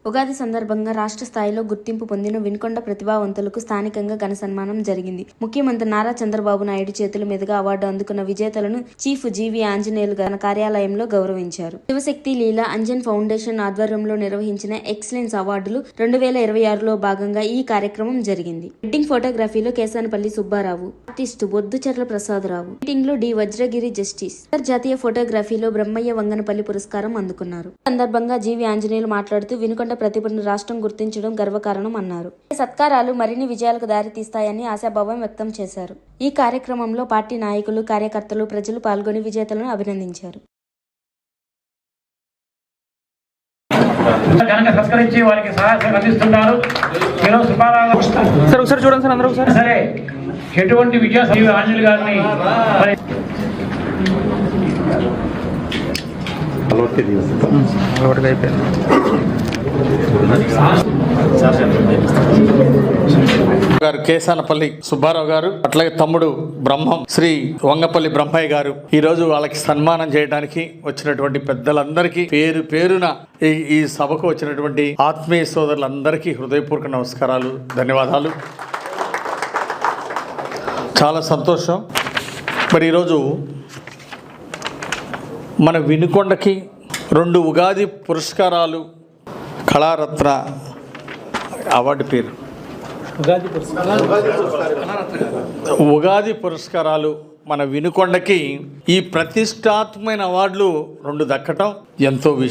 ఉగాది సందర్భంగా రాష్ట్ర స్థాయిలో గుర్తింపు పొందిన వినుకొండ ప్రతిభావంతులకు స్థానికంగా ఘన సన్మానం జరిగింది. ముఖ్యమంత్రి నారా చంద్రబాబు నాయుడు చేతుల మీదుగా అవార్డు అందుకున్న విజేతలను చీఫ్ జీవీ ఆంజనేయులు తన కార్యాలయంలో గౌరవించారు. శివశక్తి లీలా అంజన్ ఫౌండేషన్ ఆధ్వర్యంలో నిర్వహించిన ఎక్సలెన్స్ అవార్డులు 2026లో భాగంగా ఈ కార్యక్రమం జరిగింది. వెడ్డింగ్ ఫోటోగ్రఫీలో కేసానపల్లి సుబ్బారావు, ఆర్టిస్టు బొద్దుచెర్ల ప్రసాదరావు, మీటింగ్ లో డి వజ్రగిరి జస్టిస్, అంతర్జాతీయ ఫోటోగ్రఫీలో బ్రహ్మయ్య వంగనపల్లి పురస్కారం అందుకున్నారు. ఈ సందర్భంగా జీవీ ఆంజనేయులు మాట్లాడుతూ వినుకొండ ప్రతిభను రాష్ట్రం గుర్తించడం గర్వకారణం అన్నారు. ఈ సత్కారాలు మరిన్ని విజయాలకు దారితీస్తాయని ఆశాభావం వ్యక్తం చేశారు. ఈ కార్యక్రమంలో పార్టీ నాయకులు, కార్యకర్తలు, ప్రజలు పాల్గొని విజేతలను అభినందించారు. సరే ఎటువంటి విజయ ఆంజనేయులు గారిని గారు కేసానపల్లి సుబ్బారావు గారు, అట్లాగే తమ్ముడు బ్రహ్మం శ్రీ వంగపల్లి బ్రహ్మయ్య గారు ఈ రోజు వాళ్ళకి సన్మానం చేయడానికి వచ్చినటువంటి పెద్దలందరికీ పేరు పేరున ఈ సభకు వచ్చినటువంటి ఆత్మీయ సోదరులందరికీ హృదయపూర్వక నమస్కారాలు, ధన్యవాదాలు. చాలా సంతోషం. మరి ఈరోజు మన వినుకొండకి 2 ఉగాది పురస్కారాలు, కళారత్న అవార్డు పేరు ఉగాది పురస్కారాలు మన వినుకొండకి ఈ ప్రతిష్టాత్మకమైన అవార్డులు 2 దక్కటం ఎంతో విషయం.